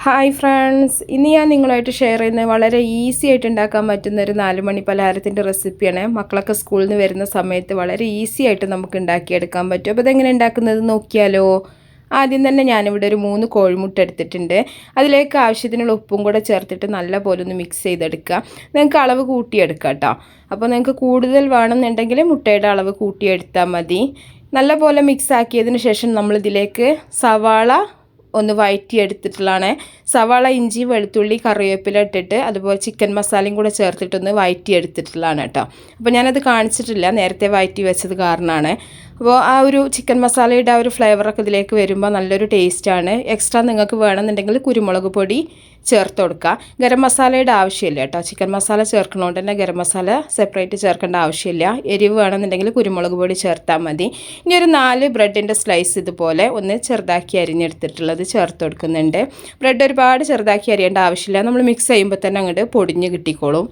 Hi friends, ഇന്ന് ഞാൻ നിങ്ങളുമായിട്ട് ഷെയർ ചെയ്യുന്നത് വളരെ ഈസി ആയിട്ട് ഉണ്ടാക്കാൻ പറ്റുന്ന ഒരു 4 മണി പലഹാരത്തിൻ്റെ റെസിപ്പിയാണ്. മക്കളൊക്കെ സ്കൂളിൽ നിന്ന് വരുന്ന സമയത്ത് വളരെ ഈസി ആയിട്ട് നമുക്ക് ഉണ്ടാക്കിയെടുക്കാൻ പറ്റും. അപ്പോൾ ഇതെങ്ങനെ ഉണ്ടാക്കുന്നത് നോക്കിയാലോ. ആദ്യം തന്നെ ഞാനിവിടെ ഒരു 3 കോഴിമുട്ട എടുത്തിട്ടുണ്ട്. അതിലേക്ക് ആവശ്യത്തിനുള്ള ഉപ്പും കൂടെ ചേർത്തിട്ട് നല്ലപോലെ ഒന്ന് മിക്സ് ചെയ്തെടുക്കുക. നിങ്ങൾക്ക് അളവ് കൂട്ടിയെടുക്കാം കേട്ടോ. അപ്പോൾ നിങ്ങൾക്ക് കൂടുതൽ വേണമെന്നുണ്ടെങ്കിൽ മുട്ടയുടെ അളവ് കൂട്ടിയെടുത്താൽ മതി. നല്ലപോലെ മിക്സ് ആക്കിയതിന് ശേഷം നമ്മളിതിലേക്ക് സവാള ഒന്ന് വഴറ്റിയെടുത്തിട്ടുള്ളതാണ്. സവാള, ഇഞ്ചി, വെളുത്തുള്ളി, കറിവേപ്പില ഇട്ടിട്ട് അതുപോലെ ചിക്കൻ മസാലയും കൂടെ ചേർത്തിട്ടൊന്ന് വഴറ്റിയെടുത്തിട്ടുള്ളതാണ് കേട്ടോ. അപ്പോൾ ഞാനത് കാണിച്ചിട്ടില്ല, നേരത്തെ വഴറ്റി വെച്ചത് കാരണമാണ്. അപ്പോൾ ആ ഒരു ചിക്കൻ മസാലയുടെ ആ ഒരു ഫ്ലേവറൊക്കെ ഇതിലേക്ക് വരുമ്പോൾ നല്ലൊരു ടേസ്റ്റാണ്. എക്സ്ട്രാ നിങ്ങൾക്ക് വേണമെന്നുണ്ടെങ്കിൽ കുരുമുളക് പൊടി ചേർത്ത് കൊടുക്കുക. ഗരം മസാലയുടെ ആവശ്യമില്ല കേട്ടോ. ചിക്കൻ മസാല ചേർക്കണോണ്ട് തന്നെ ഗരം മസാല സെപ്പറേറ്റ് ചേർക്കേണ്ട ആവശ്യമില്ല. എരിവ് വേണമെന്നുണ്ടെങ്കിൽ കുരുമുളക് പൊടി ചേർത്താൽ മതി. ഇനി ഒരു 4 ബ്രെഡിൻ്റെ സ്ലൈസ് ഇതുപോലെ ഒന്ന് ചെറുതാക്കി അരിഞ്ഞെടുത്തിട്ടുള്ളത് ചേർത്ത് കൊടുക്കുന്നുണ്ട്. ബ്രെഡ് ഒരുപാട് ചെറുതാക്കി അരിയേണ്ട ആവശ്യമില്ല, നമ്മൾ മിക്സ് ചെയ്യുമ്പോൾ തന്നെ അങ്ങോട്ട് പൊടിഞ്ഞ് കിട്ടിക്കോളും.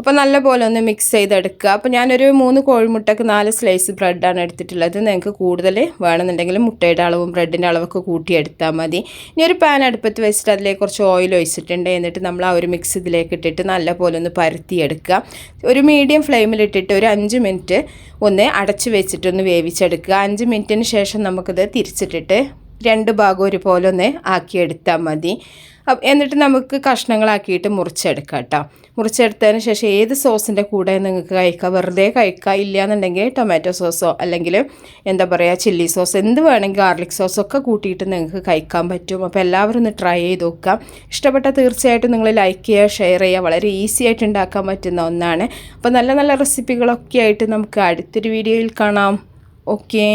അപ്പോൾ നല്ലപോലെ ഒന്ന് മിക്സ് ചെയ്തെടുക്കുക. അപ്പോൾ ഞാനൊരു 3 കോഴിമുട്ടക്ക് 4 സ്ലൈസ് ബ്രെഡാണ് എടുത്തിട്ടുള്ളത്. നിങ്ങൾക്ക് കൂടുതൽ വേണമെന്നുണ്ടെങ്കിൽ മുട്ടയുടെ അളവും ബ്രെഡിൻ്റെ അളവൊക്കെ കൂട്ടിയെടുത്താൽ മതി. ഇനി ഒരു പാൻ അടുപ്പത്ത് വെച്ചിട്ട് അതിലേക്ക് കുറച്ച് ഓയിൽ ഒഴിച്ചിട്ടുണ്ട്. എന്നിട്ട് നമ്മൾ ആ ഒരു മിക്സ് ഇതിലേക്ക് ഇട്ടിട്ട് നല്ലപോലെ ഒന്ന് പരത്തിയെടുക്കുക. ഒരു മീഡിയം ഫ്ലെയിമിലിട്ടിട്ട് ഒരു 5 മിനിറ്റ് ഒന്ന് അടച്ച് വെച്ചിട്ടൊന്ന് വേവിച്ചെടുക്കുക. 5 മിനിറ്റിന് ശേഷം നമുക്കിത് തിരിച്ചിട്ടിട്ട് 2 ഭാഗം ഒരുപോലെ ഒന്ന് ആക്കിയെടുത്താൽ മതി. എന്നിട്ട് നമുക്ക് കഷ്ണങ്ങളാക്കിയിട്ട് മുറിച്ചെടുക്കാം കേട്ടോ. മുറിച്ചെടുത്തതിന് ശേഷം ഏത് സോസിൻ്റെ കൂടെ നിങ്ങൾക്ക് കഴിക്കാം. വെറുതെ കഴിക്കുക, ഇല്ലയെന്നുണ്ടെങ്കിൽ ടൊമാറ്റോ സോസോ അല്ലെങ്കിൽ എന്താ പറയുക ചില്ലി സോസ് എന്ത് വേണമെങ്കിൽ ഗാർലിക് സോസൊക്കെ കൂട്ടിയിട്ട് നിങ്ങൾക്ക് കഴിക്കാൻ പറ്റും. അപ്പോൾ എല്ലാവരും ഒന്ന് ട്രൈ ചെയ്ത് നോക്കാം. ഇഷ്ടപ്പെട്ട തീർച്ചയായിട്ടും നിങ്ങൾ ലൈക്ക് ചെയ്യുക, ഷെയർ ചെയ്യുക. വളരെ ഈസി ആയിട്ട് ഉണ്ടാക്കാൻ പറ്റുന്ന ഒന്നാണ്. അപ്പോൾ നല്ല നല്ല റെസിപ്പികളൊക്കെ ആയിട്ട് നമുക്ക് അടുത്തൊരു വീഡിയോയിൽ കാണാം. ഓക്കേ.